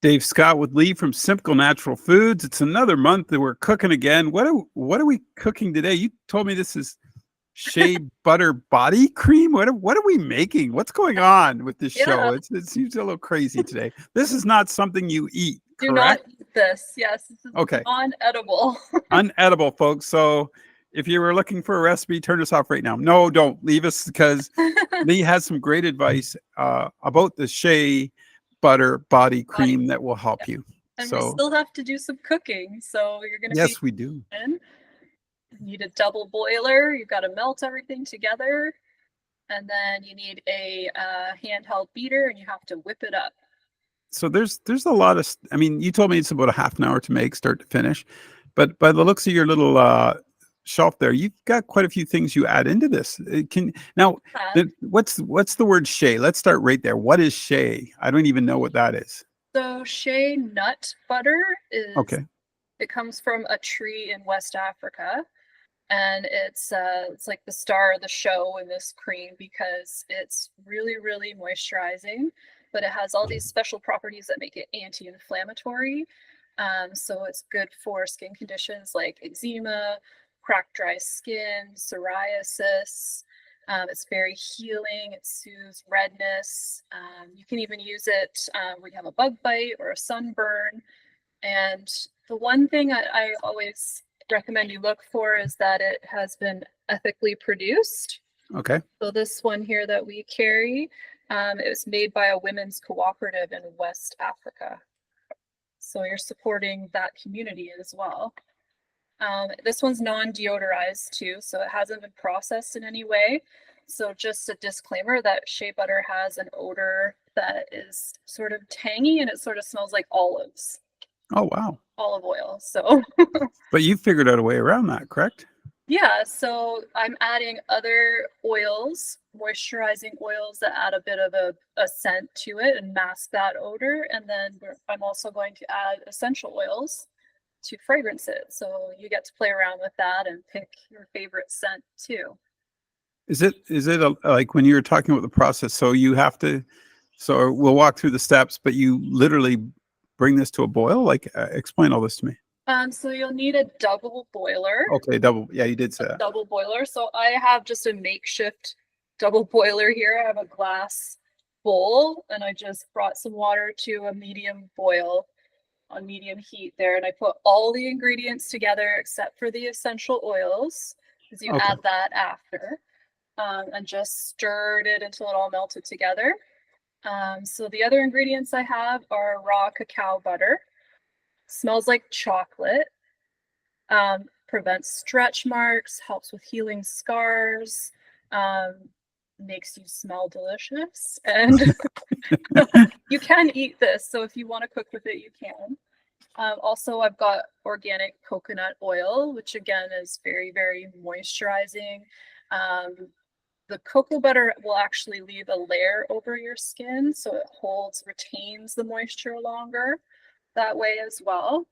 Dave Scott with Leigh from Simcoe Natural Foods. It's another month that we're cooking again. What are we cooking today? You told me this is Shea Butter Body Cream. What are we making? What's going on with this show? Yeah, It seems a little crazy today. This is not something you eat, do not correct? eat this. Yes, this is Okay, non-edible. unedible, folks. So if you were looking for a recipe, turn us off right now. No, don't leave us because Leigh has some great advice about the Shea Butter Body Body. Cream that will Yeah. help you. And we So still have to do some cooking. So you're going to be yes, we do. in. You need a double boiler. You've got to melt everything together. And then you need a handheld beater and you have to whip it up. So there's a lot of. I mean, you told me it's about a half an hour to make, start to finish, but by the looks of your little shelf there, you've got quite a few things you add into this. It can now. What's the word Shea? Let's start right there. What is Shea? I don't even know what that is. So Shea nut butter is, Okay. it comes from a tree in West Africa. And it's like the star of the show in this cream because it's really, really moisturizing, but it has all these special properties that make it anti-inflammatory. So it's good for skin conditions like eczema, cracked, dry skin, psoriasis. It's very healing. It soothes redness. You can even use it when you have a bug bite or a sunburn. And the one thing I always recommend you look for is that it has been ethically produced. Okay. So this one here that we carry, it was made by a women's cooperative in West Africa. So you're supporting that community as well. This one's non-deodorized too, so it hasn't been processed in any way. So just a disclaimer that shea butter has an odor that is sort of tangy and it sort of smells like olives. Oh wow. Olive oil. So But you figured out a way around that, correct? yeah, so I'm adding other oils, moisturizing oils that add a bit of a scent to it and mask that odor. And then I'm also going to add essential oils to fragrance it. So you get to play around with that and pick your favorite scent too. Is it like when you were talking about the process? So you have to. So we'll walk through the steps, but you literally bring this to a boil. Like, explain all this to me. So you'll need a double boiler. Okay, double. Yeah, you did say that. Double boiler. So I have just a makeshift double boiler here. I have a glass bowl and I just brought some water to a medium boil on medium heat there. And I put all the ingredients together except for the essential oils because you add that after and just stirred it until it all melted together. So the other ingredients I have are raw cacao butter. Smells like chocolate. Prevents stretch marks, helps with healing scars, makes you smell delicious, and you can eat this. So if you want to cook with it, you can. Also, I've got organic coconut oil, which again is very, very moisturizing. The cocoa butter will actually leave a layer over your skin, so it retains the moisture longer that way as well.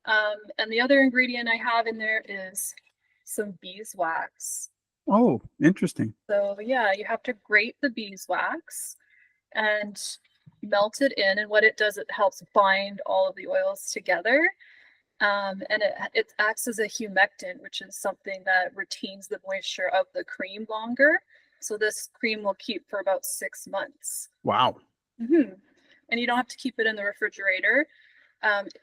And the other ingredient I have in there is some beeswax. Oh, interesting. So yeah, you have to grate the beeswax and melt it in. And what it does, it helps bind all of the oils together. And it acts as a humectant, which is something that retains the moisture of the cream longer. So this cream will keep for about 6 months. Wow. Mm-hmm. And you don't have to keep it in the refrigerator.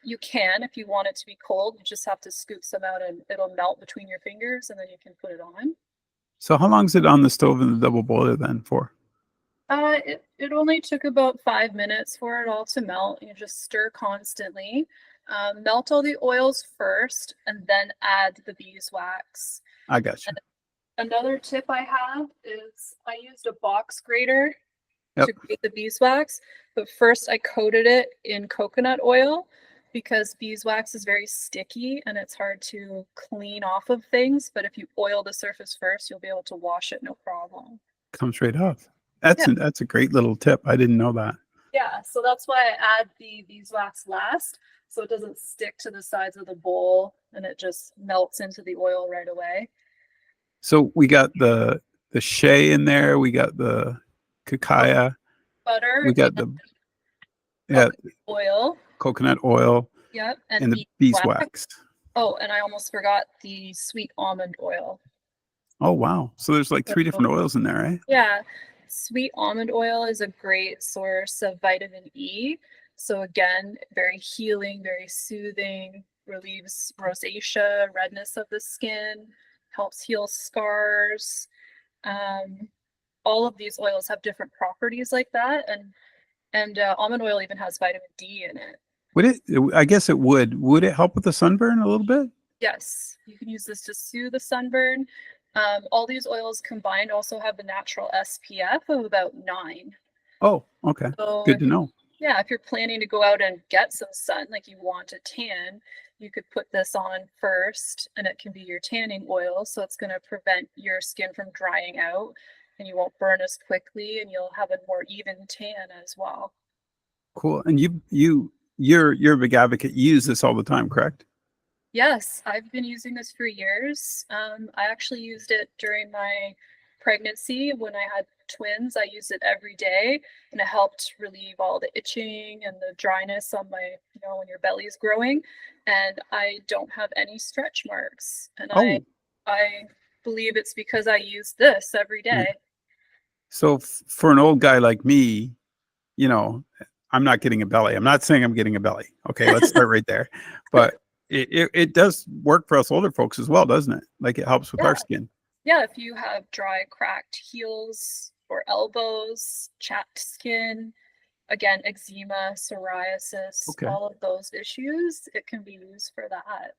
You can, if you want it to be cold, you just have to scoop some out and it'll melt between your fingers and then you can put it on. So how long is it on the stove in the double boiler then for? It only took about 5 minutes for it all to melt. You just stir constantly. Melt all the oils first and then add the beeswax. I got you. And another tip I have is I used a box grater to grate the beeswax, but first I coated it in coconut oil because beeswax is very sticky and it's hard to clean off of things. But if you oil the surface first, you'll be able to wash it no problem. Comes right off. That's a great little tip. I didn't know that. Yeah, so that's why I add the beeswax last, so it doesn't stick to the sides of the bowl and it just melts into the oil right away. So we got the shea in there. We got the cacao butter. We got the Yeah, oil. coconut oil Yep. And and the beeswax. Oh, and I almost forgot the sweet almond oil. Oh, wow. So there's like 3 So, different oils in there, right? yeah, sweet almond oil is a great source of vitamin E. So again, very healing, very soothing, relieves rosacea, redness of the skin, helps heal scars. Um, all of these oils have different properties like that, and almond oil even has vitamin D in it. Would it? I guess it would. Would it help with the sunburn a little bit? Yes, you can use this to soothe the sunburn. All these oils combined also have the natural SPF of about 9. Oh, okay. So Good to know. yeah, if you're planning to go out and get some sun, like you want a tan, you could put this on first, and it can be your tanning oil. So it's going to prevent your skin from drying out, and you won't burn as quickly, and you'll have a more even tan as well. Cool. And you're a big advocate. You use this all the time, correct? Yes, I've been using this for years. I actually used it during my pregnancy when I had twins. I used it every day, and it helped relieve all the itching and the dryness on my, when your belly's growing. And I don't have any stretch marks. And Oh, I believe it's because I use this every yeah. day. So for an old guy like me, I'm not getting a belly. I'm not saying I'm getting a belly. Okay, let's start right there. But it does work for us older folks as well, doesn't it? Like it helps with Yeah. our skin. Yeah, if you have dry, cracked heels or elbows, chapped skin, again, eczema, psoriasis, Okay. all of those issues, it can be used for that.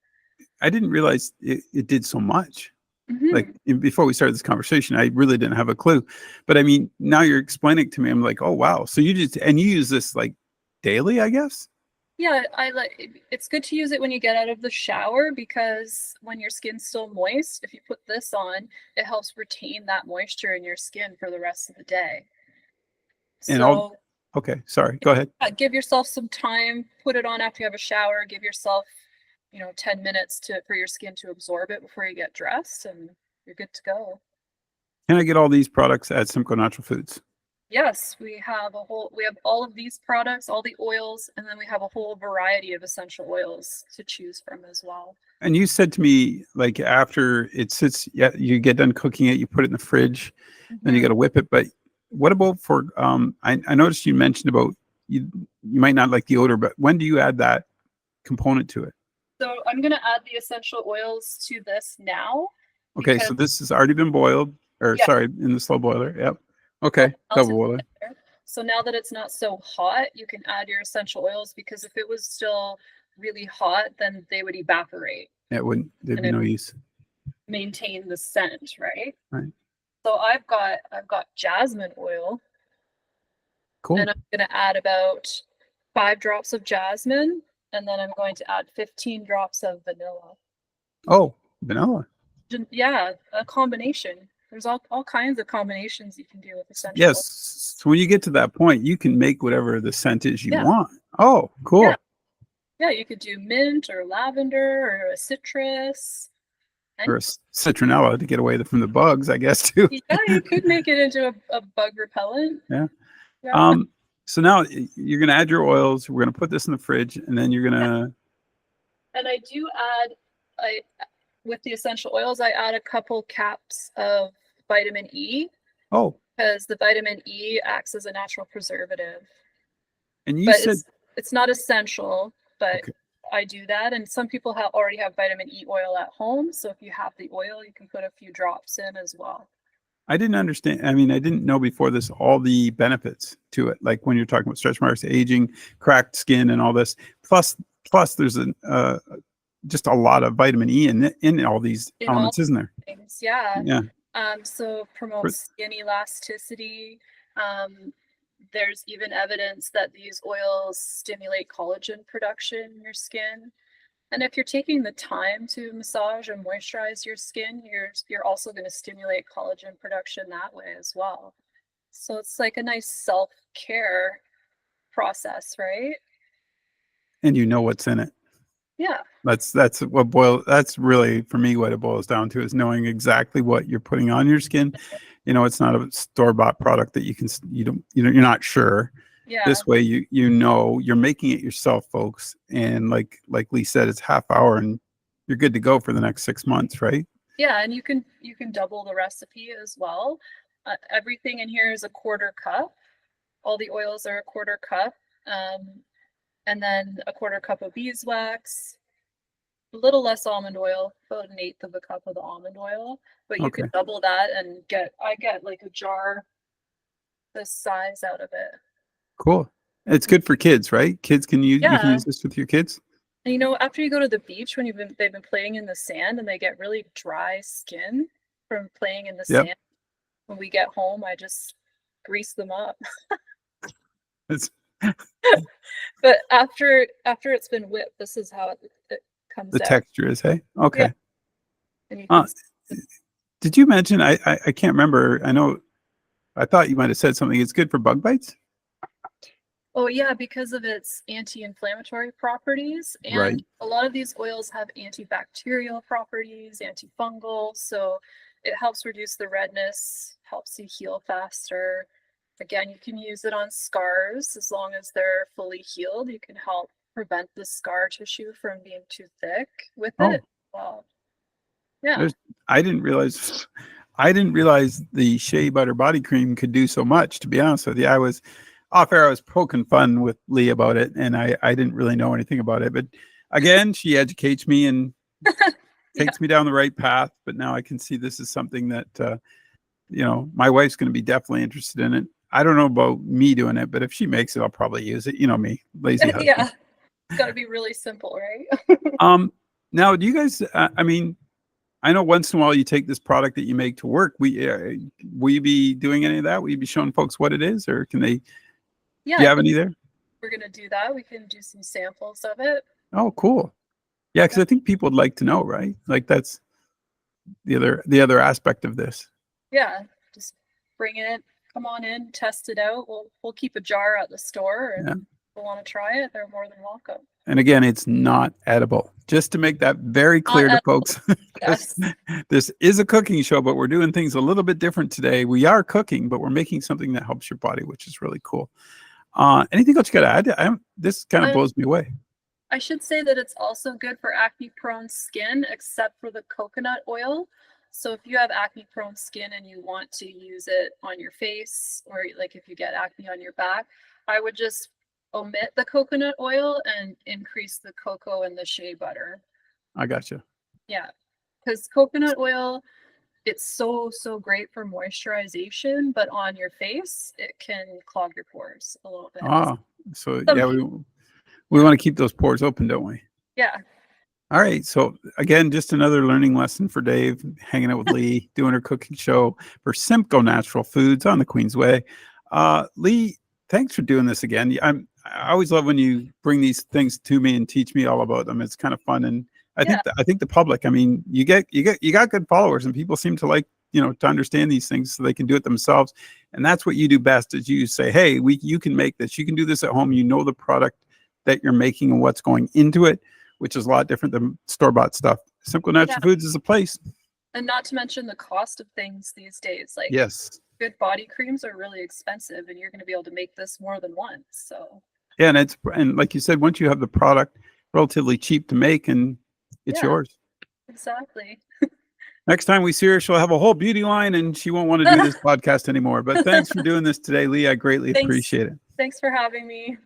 I didn't realize it did so much. Like Mm-hmm. before we started this conversation, I really didn't have a clue. But I mean, now you're explaining it to me. I'm like, oh wow. So you use this like daily, I guess? Yeah, it's good to use it when you get out of the shower, because when your skin's still moist, if you put this on, it helps retain that moisture in your skin for the rest of the day. And So okay, sorry, go ahead. give yourself some time, put it on after you have a shower, give yourself 10 minutes for your skin to absorb it before you get dressed, and you're good to go. Can I get all these products at Simcoe Natural Foods? Yes, we have all of these products, all the oils, and then we have a whole variety of essential oils to choose from as well. And you said to me, like after it sits, yeah, you get done cooking it, you put it in the fridge, then you got to whip it. But what about for I noticed you mentioned about you might not like the odor, but when do you add that component to it? So I'm going to add the essential oils to this now. Okay, so this has already been boiled, or sorry, in the slow boiler. Yep. Okay, double boiler. So now that it's not so hot, you can add your essential oils, because if it was still really hot, then they would evaporate. It wouldn't. There'd be no use. Maintain the scent, right? Right. So I've got jasmine oil. Cool. And I'm going to add about 5 drops of jasmine, and then I'm going to add 15 drops of vanilla. Oh, vanilla. Yeah, a combination. There's all kinds of combinations you can do with essential Yes. oils. So when you get to that point, you can make whatever the scent is you want. Oh, cool. Yeah, you could do mint or lavender or a citrus. Or a citronella to get away from the bugs, I guess, too. Yeah, you could make it into a bug repellent. Yeah. So now you're going to add your oils. We're going to put this in the fridge, and then you're going to. And I do add, with the essential oils, I add a couple caps of vitamin E. Oh. Because the vitamin E acts as a natural preservative. And you said it's not essential, but I do that. And some people already have vitamin E oil at home. So if you have the oil, you can put a few drops in as well. I didn't understand. I mean, I didn't know before this all the benefits to it. Like when you're talking about stretch marks, aging, cracked skin, and all this. Plus, there's just a lot of vitamin E in all these elements, isn't there? Things, yeah. Yeah. So promotes skin elasticity. There's even evidence that these oils stimulate collagen production in your skin. And if you're taking the time to massage and moisturize your skin, you're also going to stimulate collagen production that way as well. So it's like a nice self-care process, right? And you know what's in it. Yeah. That's really for me what it boils down to, is knowing exactly what you're putting on your skin. It's not a store-bought product that you're not sure. Yeah. This way you know you're making it yourself, folks. And like Leigh said, it's half hour and you're good to go for the next 6 months, right? Yeah, and you can double the recipe as well. Everything in here is a quarter cup. All the oils are a quarter cup. And then a quarter cup of beeswax, a little less almond oil, about an eighth of a cup of the almond oil. But you Okay. can double that and I get like a jar this size out of it. Cool. It's good for kids, right? Kids can use you can Yeah. use this with your kids. And you know, after you go to the beach when they've been playing in the sand and they get really dry skin from playing in the Yep. sand, when we get home, I just grease them up. It's But after it's been whipped, this is how it comes the out. texture is, hey? Okay. Yeah. And you can Did you mention I can't remember. I thought you might have said something. It's good for bug bites? Oh yeah, because of its anti-inflammatory properties, and Right. a lot of these oils have antibacterial properties, antifungal, so it helps reduce the redness, helps you heal faster. Again, you can use it on scars as long as they're fully healed. You can help prevent the scar tissue from being too thick with Oh, it. Well, yeah. there's I didn't realize the Shea Butter Body Cream could do so much, to be honest with you. I was off air, I was poking fun with Leigh about it, and I didn't really know anything about it. But again, she educates me and takes me down the right path. But now I can see this is something that my wife's going to be definitely interested in it. I don't know about me doing it, but if she makes it, I'll probably use it. You know me, lazy husband. Yeah. It's got to be really simple, right? Now, do you guys? I know once in a while you take this product that you make to work. Will you be doing any of that? Will you be showing folks what it is, or can they? Yeah, Do you have any there? we're gonna do that. We can do some samples of it. Oh, cool. Yeah, because I think people would like to know, right? Like that's the other aspect of this. Yeah, just bring it, come on in, test it out. We'll keep a jar at the store, and Yeah. if people want to try it, they're more than welcome. And again, it's not edible. Just to make that very clear to folks. Yes. This is a cooking show, but we're doing things a little bit different today. We are cooking, but we're making something that helps your body, which is really cool. Anything else you got to add? This kind of blows me away. I should say that it's also good for acne-prone skin, except for the coconut oil. So if you have acne-prone skin and you want to use it on your face, or like if you get acne on your back, I would just omit the coconut oil and increase the cocoa and the shea butter. I gotcha. Yeah, because coconut oil, it's so great for moisturization, but on your face, it can clog your pores a little bit. So yeah, we want to keep those pores open, don't we? Yeah. All right. So again, just another learning lesson for Dave, hanging out with Leigh, doing her cooking show for Simcoe Natural Foods on the Queensway. Leigh, thanks for doing this again. I always love when you bring these things to me and teach me all about them. It's kind of fun, and I think the public. I mean, you got good followers, and people seem to like to understand these things so they can do it themselves. And that's what you do best. Is you say, hey, you can make this. You can do this at home. You know the product that you're making and what's going into it, which is a lot different than store-bought stuff. Simcoe Natural Foods is a place. And not to mention the cost of things these days. Like, yes, good body creams are really expensive, and you're going to be able to make this more than once. So yeah, and like you said, once you have the product, relatively cheap to make, and it's yours. Exactly. Next time we see her, she'll have a whole beauty line, and she won't want to do this podcast anymore. But thanks for doing this today, Leigh. I greatly appreciate it. Thanks for having me.